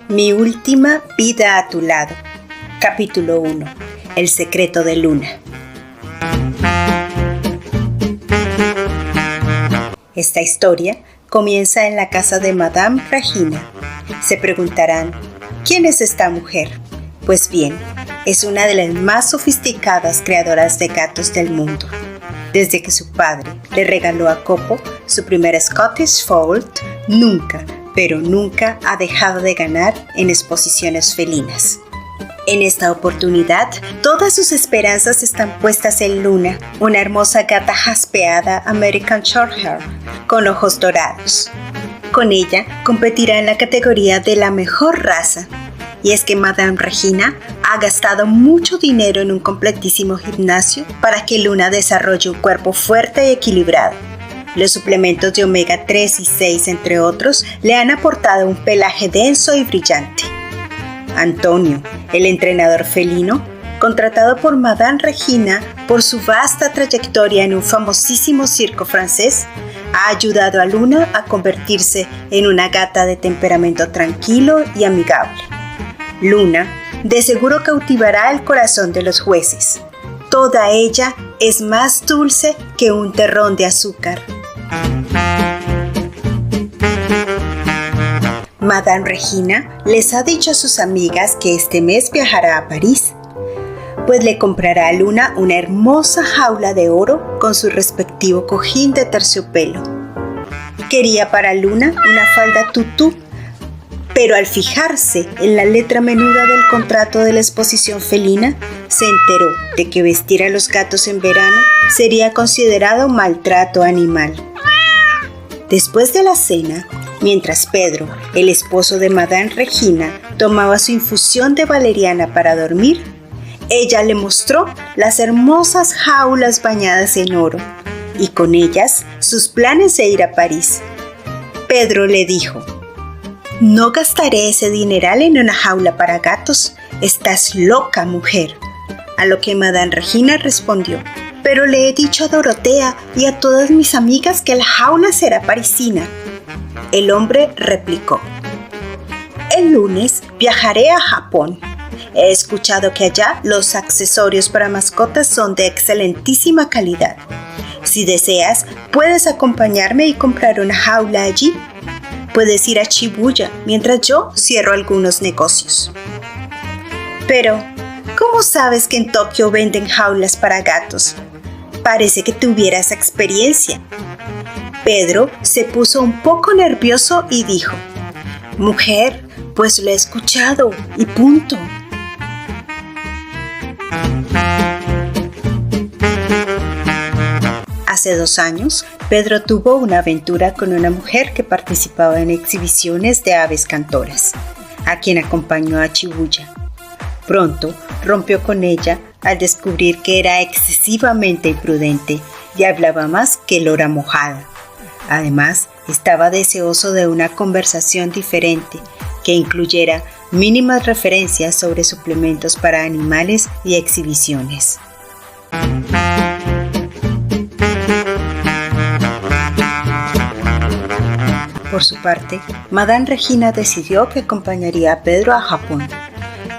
Mi última vida a tu lado. Capítulo 1. El secreto de Luna. Esta historia comienza en la casa de Madame Regina. Se preguntarán, ¿quién es esta mujer? Pues bien, es una de las más sofisticadas creadoras de gatos del mundo. Desde que su padre le regaló a Copo su primer Scottish Fold, nunca ha dejado de ganar en exposiciones felinas. En esta oportunidad, todas sus esperanzas están puestas en Luna, una hermosa gata jaspeada American Shorthair, con ojos dorados. Con ella competirá en la categoría de la mejor raza. Y es que Madame Regina ha gastado mucho dinero en un completísimo gimnasio para que Luna desarrolle un cuerpo fuerte y equilibrado. Los suplementos de omega 3 y 6, entre otros, le han aportado un pelaje denso y brillante. Antonio, el entrenador felino, contratado por Madame Regina por su vasta trayectoria en un famosísimo circo francés, ha ayudado a Luna a convertirse en una gata de temperamento tranquilo y amigable. Luna de seguro cautivará el corazón de los jueces. Toda ella es más dulce que un terrón de azúcar. Madame Regina les ha dicho a sus amigas que este mes viajará a París, pues le comprará a Luna una hermosa jaula de oro con su respectivo cojín de terciopelo. Quería para Luna una falda tutú, pero al fijarse en la letra menuda del contrato de la exposición felina, se enteró de que vestir a los gatos en verano sería considerado maltrato animal. Después de la cena, mientras Pedro, el esposo de Madame Regina, tomaba su infusión de valeriana para dormir, ella le mostró las hermosas jaulas bañadas en oro y con ellas sus planes de ir a París. Pedro le dijo: «No gastaré ese dineral en una jaula para gatos. Estás loca, mujer». A lo que Madame Regina respondió: «Pero le he dicho a Dorotea y a todas mis amigas que la jaula será parisina». El hombre replicó: «El lunes viajaré a Japón. He escuchado que allá los accesorios para mascotas son de excelentísima calidad. Si deseas, puedes acompañarme y comprar una jaula allí. Puedes ir a Shibuya mientras yo cierro algunos negocios». «Pero, ¿cómo sabes que en Tokio venden jaulas para gatos? Parece que tuvieras experiencia». Pedro se puso un poco nervioso y dijo: «Mujer, pues lo he escuchado y punto». Hace 2 años, Pedro tuvo una aventura con una mujer que participaba en exhibiciones de aves cantoras, a quien acompañó a Shibuya. Pronto rompió con ella al descubrir que era excesivamente imprudente y hablaba más que lora mojada. Además, estaba deseoso de una conversación diferente que incluyera mínimas referencias sobre suplementos para animales y exhibiciones. Por su parte, Madame Regina decidió que acompañaría a Pedro a Japón.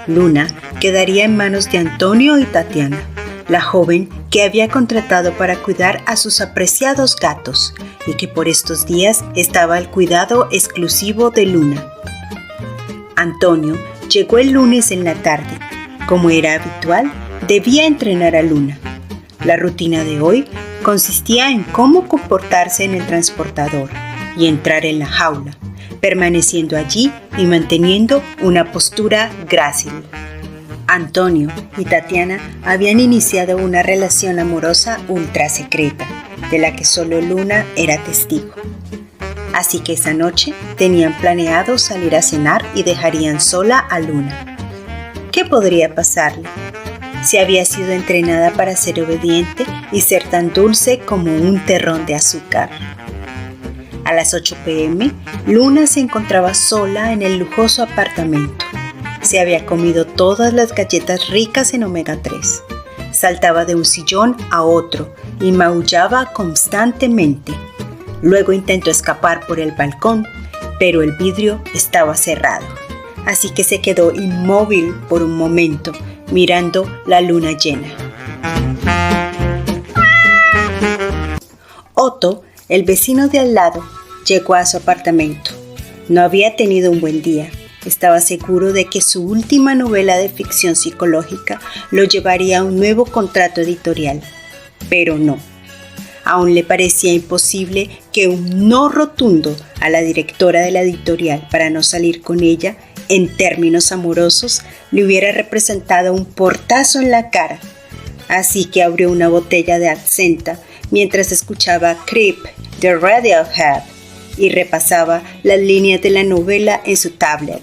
Luna quedaría en manos de Antonio y Tatiana, la joven que había contratado para cuidar a sus apreciados gatos y que por estos días estaba al cuidado exclusivo de Luna. Antonio llegó el lunes en la tarde. Como era habitual, debía entrenar a Luna. La rutina de hoy consistía en cómo comportarse en el transportador y entrar en la jaula, permaneciendo allí y manteniendo una postura grácil. Antonio y Tatiana habían iniciado una relación amorosa ultra secreta, de la que solo Luna era testigo. Así que esa noche tenían planeado salir a cenar y dejarían sola a Luna. ¿Qué podría pasarle? Si había sido entrenada para ser obediente y ser tan dulce como un terrón de azúcar. A las 8 p.m., Luna se encontraba sola en el lujoso apartamento. Se había comido todas las galletas ricas en omega 3. Saltaba de un sillón a otro y maullaba constantemente. Luego intentó escapar por el balcón, pero el vidrio estaba cerrado. así que se quedó inmóvil por un momento, mirando la luna llena. Otto, el vecino de al lado, llegó a su apartamento. No había tenido un buen día. Estaba seguro de que su última novela de ficción psicológica lo llevaría a un nuevo contrato editorial. Pero no. Aún le parecía imposible que un no rotundo a la directora de la editorial para no salir con ella, en términos amorosos, le hubiera representado un portazo en la cara. Así que abrió una botella de absenta mientras escuchaba Creep de Radiohead y repasaba las líneas de la novela en su tablet.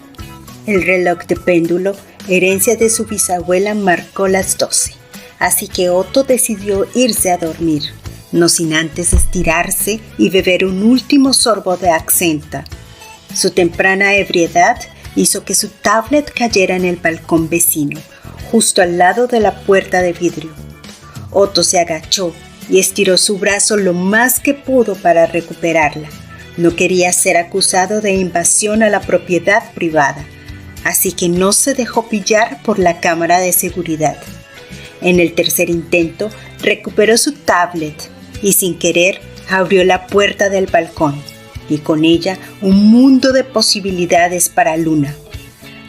El reloj de péndulo, herencia de su bisabuela, marcó las 12, así que Otto decidió irse a dormir, no sin antes estirarse y beber un último sorbo de absenta. Su temprana ebriedad hizo que su tablet cayera en el balcón vecino, justo al lado de la puerta de vidrio. Otto se agachó y estiró su brazo lo más que pudo para recuperarla. No quería ser acusado de invasión a la propiedad privada, así que no se dejó pillar por la cámara de seguridad. En el tercer intento, recuperó su tablet y sin querer abrió la puerta del balcón y con ella un mundo de posibilidades para Luna.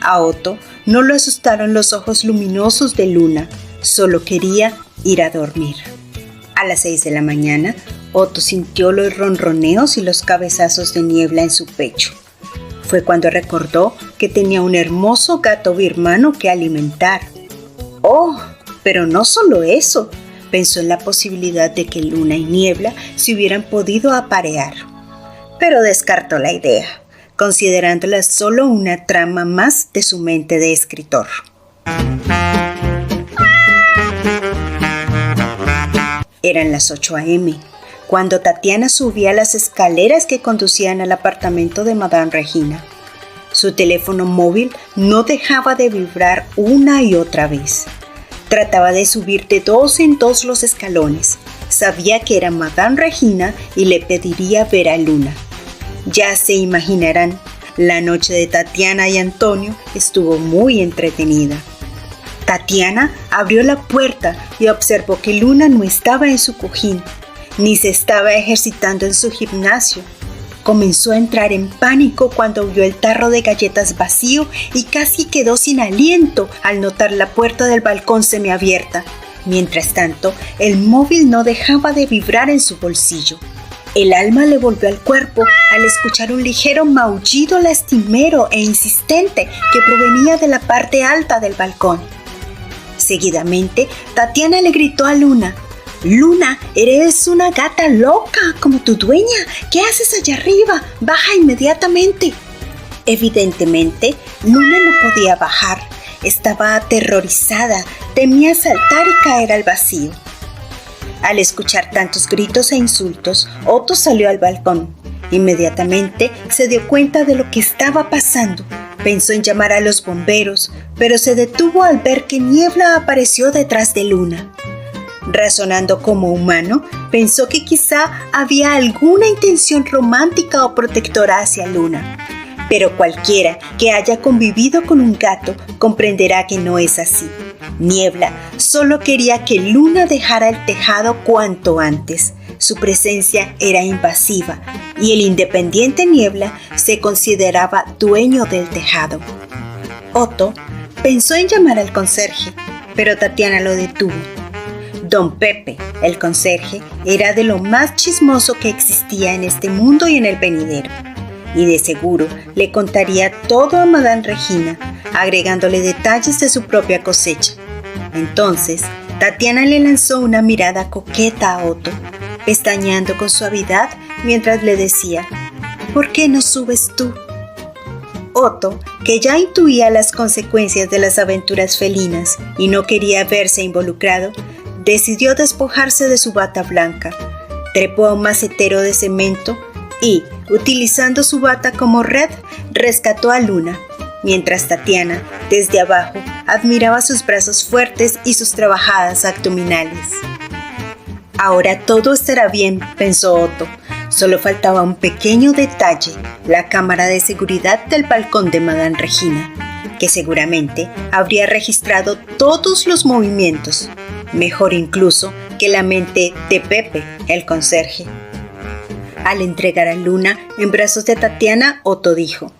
A Otto no lo asustaron los ojos luminosos de Luna, solo quería ir a dormir. A las 6 de la mañana, Otto sintió los ronroneos y los cabezazos de niebla en su pecho. Fue cuando recordó que tenía un hermoso gato birmano que alimentar. ¡Oh! Pero no solo eso. Pensó en la posibilidad de que Luna y Niebla se hubieran podido aparear. Pero descartó la idea, considerándola solo una trama más de su mente de escritor. Eran las 8 a.m., cuando Tatiana subía las escaleras que conducían al apartamento de Madame Regina. Su teléfono móvil no dejaba de vibrar una y otra vez. Trataba de subir de 2 en 2 los escalones. Sabía que era Madame Regina y le pediría ver a Luna. Ya se imaginarán, la noche de Tatiana y Antonio estuvo muy entretenida. Tatiana abrió la puerta y observó que Luna no estaba en su cojín, ni se estaba ejercitando en su gimnasio. Comenzó a entrar en pánico cuando vio el tarro de galletas vacío y casi quedó sin aliento al notar la puerta del balcón semiabierta. Mientras tanto, el móvil no dejaba de vibrar en su bolsillo. El alma le volvió al cuerpo al escuchar un ligero maullido lastimero e insistente que provenía de la parte alta del balcón. Seguidamente, Tatiana le gritó a Luna: «Luna, eres una gata loca como tu dueña. ¿Qué haces allá arriba? Baja inmediatamente». Evidentemente, Luna no podía bajar. Estaba aterrorizada, temía saltar y caer al vacío. Al escuchar tantos gritos e insultos, Otto salió al balcón. Inmediatamente se dio cuenta de lo que estaba pasando. Pensó en llamar a los bomberos, pero se detuvo al ver que Niebla apareció detrás de Luna. Razonando como humano, pensó que quizá había alguna intención romántica o protectora hacia Luna. Pero cualquiera que haya convivido con un gato comprenderá que no es así. Niebla solo quería que Luna dejara el tejado cuanto antes. Su presencia era invasiva y el independiente Niebla se consideraba dueño del tejado. Otto pensó en llamar al conserje, pero Tatiana lo detuvo. Don Pepe, el conserje, era de lo más chismoso que existía en este mundo y en el venidero, y de seguro le contaría todo a Madame Regina, agregándole detalles de su propia cosecha. Entonces, Tatiana le lanzó una mirada coqueta a Otto, pestañeando con suavidad mientras le decía: «¿Por qué no subes tú?». Otto, que ya intuía las consecuencias de las aventuras felinas y no quería verse involucrado, decidió despojarse de su bata blanca, trepó a un macetero de cemento y, utilizando su bata como red, rescató a Luna, mientras Tatiana, desde abajo, admiraba sus brazos fuertes y sus trabajadas abdominales. «Ahora todo estará bien», pensó Otto. Solo faltaba un pequeño detalle, la cámara de seguridad del balcón de Madame Regina, que seguramente habría registrado todos los movimientos, mejor incluso que la mente de Pepe, el conserje. Al entregar a Luna en brazos de Tatiana, Otto dijo: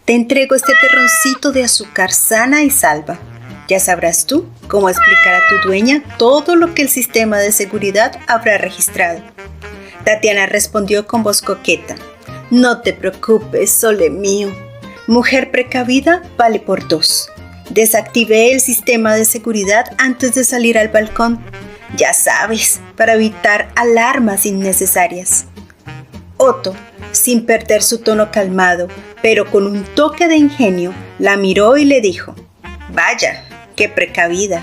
«Te entrego este terroncito de azúcar sana y salva. Ya sabrás tú cómo explicar a tu dueña todo lo que el sistema de seguridad habrá registrado». Tatiana respondió con voz coqueta: «No te preocupes, sole mío. Mujer precavida vale por 2. Desactivé el sistema de seguridad antes de salir al balcón. Ya sabes, para evitar alarmas innecesarias». Otto, sin perder su tono calmado, pero con un toque de ingenio, la miró y le dijo: «Vaya, qué precavida.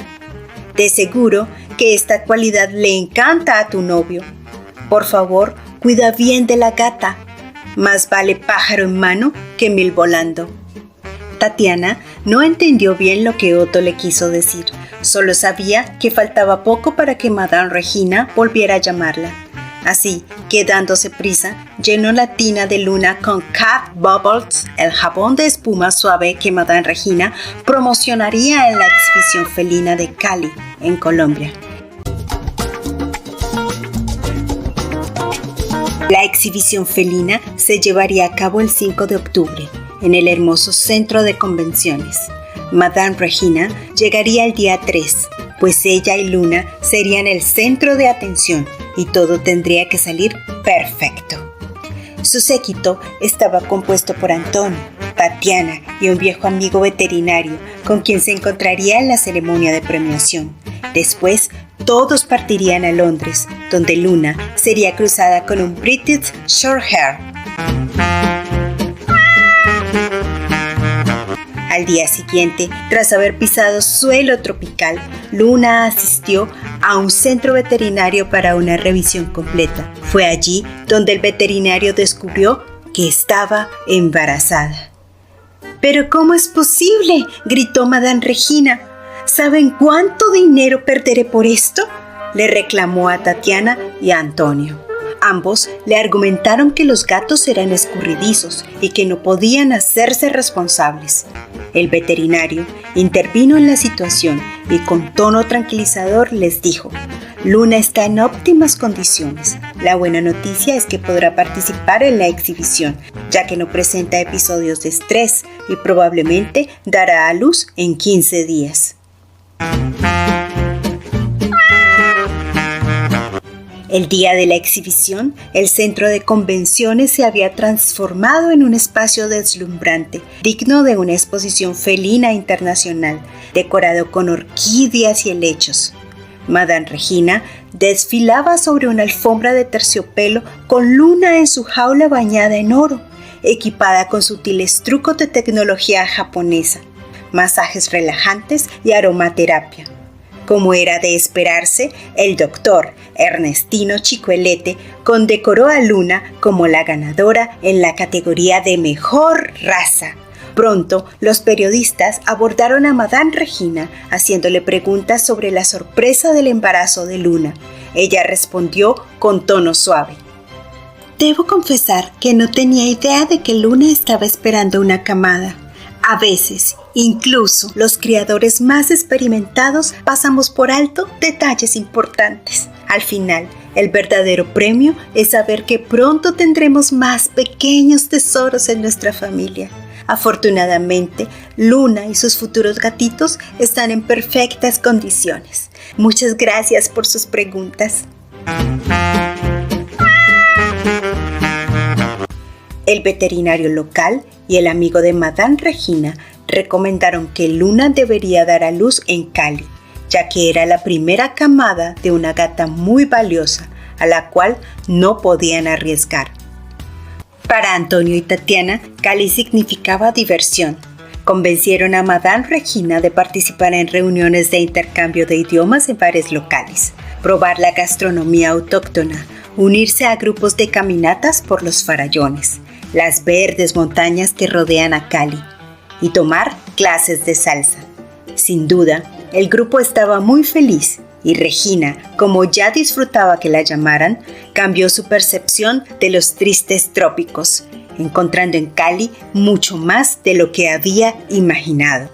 De seguro que esta cualidad le encanta a tu novio. Por favor, cuida bien de la gata. Más vale pájaro en mano que 1000 volando». Tatiana no entendió bien lo que Otto le quiso decir. Solo sabía que faltaba poco para que Madame Regina volviera a llamarla. Así que, dándose prisa, llenó la tina de Luna con Cat Bubbles, el jabón de espuma suave que Madame Regina promocionaría en la exhibición felina de Cali, en Colombia. La exhibición felina se llevaría a cabo el 5 de octubre, en el hermoso centro de convenciones. Madame Regina llegaría el día 3, pues ella y Luna serían el centro de atención y todo tendría que salir perfecto. Su séquito estaba compuesto por Antonio, Tatiana y un viejo amigo veterinario con quien se encontraría en la ceremonia de premiación. Después, todos partirían a Londres, donde Luna sería cruzada con un British Shorthair. Al día siguiente, tras haber pisado suelo tropical, Luna asistió a un centro veterinario para una revisión completa. Fue allí donde el veterinario descubrió que estaba embarazada. «¿Pero cómo es posible?», gritó Madame Regina. «¿Saben cuánto dinero perderé por esto?», le reclamó a Tatiana y a Antonio. Ambos le argumentaron que los gatos eran escurridizos y que no podían hacerse responsables. El veterinario intervino en la situación y con tono tranquilizador les dijo: «Luna está en óptimas condiciones. La buena noticia es que podrá participar en la exhibición, ya que no presenta episodios de estrés y probablemente dará a luz en 15 días». El día de la exhibición, el centro de convenciones se había transformado en un espacio deslumbrante, digno de una exposición felina internacional, decorado con orquídeas y helechos. Madame Regina desfilaba sobre una alfombra de terciopelo con Luna en su jaula bañada en oro, equipada con sutiles trucos de tecnología japonesa, masajes relajantes y aromaterapia. Como era de esperarse, el doctor Ernestino Chicuelete condecoró a Luna como la ganadora en la categoría de mejor raza. Pronto, los periodistas abordaron a Madame Regina haciéndole preguntas sobre la sorpresa del embarazo de Luna. Ella respondió con tono suave: «Debo confesar que no tenía idea de que Luna estaba esperando una camada. A veces, incluso los criadores más experimentados pasamos por alto detalles importantes. Al final, el verdadero premio es saber que pronto tendremos más pequeños tesoros en nuestra familia. Afortunadamente, Luna y sus futuros gatitos están en perfectas condiciones. Muchas gracias por sus preguntas». El veterinario local y el amigo de Madame Regina recomendaron que Luna debería dar a luz en Cali, ya que era la primera camada de una gata muy valiosa, a la cual no podían arriesgar. Para Antonio y Tatiana, Cali significaba diversión. Convencieron a Madame Regina de participar en reuniones de intercambio de idiomas en bares locales, probar la gastronomía autóctona, unirse a grupos de caminatas por los farallones, las verdes montañas que rodean a Cali, y tomar clases de salsa. Sin duda, el grupo estaba muy feliz y Regina, como ya disfrutaba que la llamaran, cambió su percepción de los tristes trópicos, encontrando en Cali mucho más de lo que había imaginado.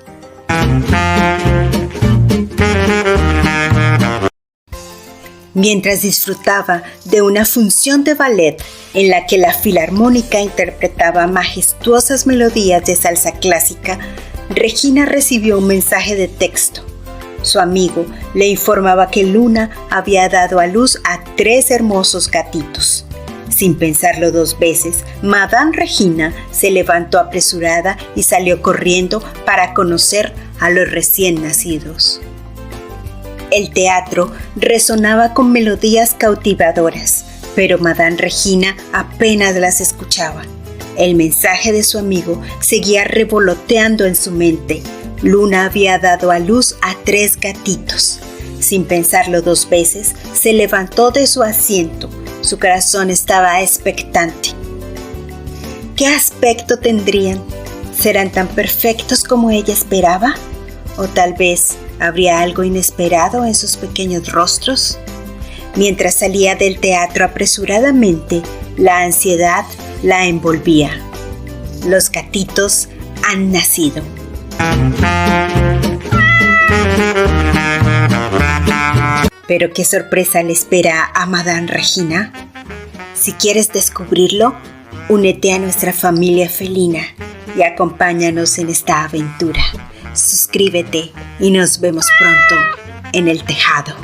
Mientras disfrutaba de una función de ballet en la que la filarmónica interpretaba majestuosas melodías de salsa clásica, Regina recibió un mensaje de texto. Su amigo le informaba que Luna había dado a luz a 3 hermosos gatitos. Sin pensarlo 2 veces, Madame Regina se levantó apresurada y salió corriendo para conocer a los recién nacidos. El teatro resonaba con melodías cautivadoras, pero Madame Regina apenas las escuchaba. El mensaje de su amigo seguía revoloteando en su mente. Luna había dado a luz a 3 gatitos. Sin pensarlo 2 veces, se levantó de su asiento. Su corazón estaba expectante. ¿Qué aspecto tendrían? ¿Serán tan perfectos como ella esperaba? ¿O tal vez habría algo inesperado en sus pequeños rostros? Mientras salía del teatro apresuradamente, la ansiedad la envolvía. Los gatitos han nacido. ¿Pero qué sorpresa le espera a Madame Regina? Si quieres descubrirlo, únete a nuestra familia felina y acompáñanos en esta aventura. Suscríbete y nos vemos pronto en el tejado.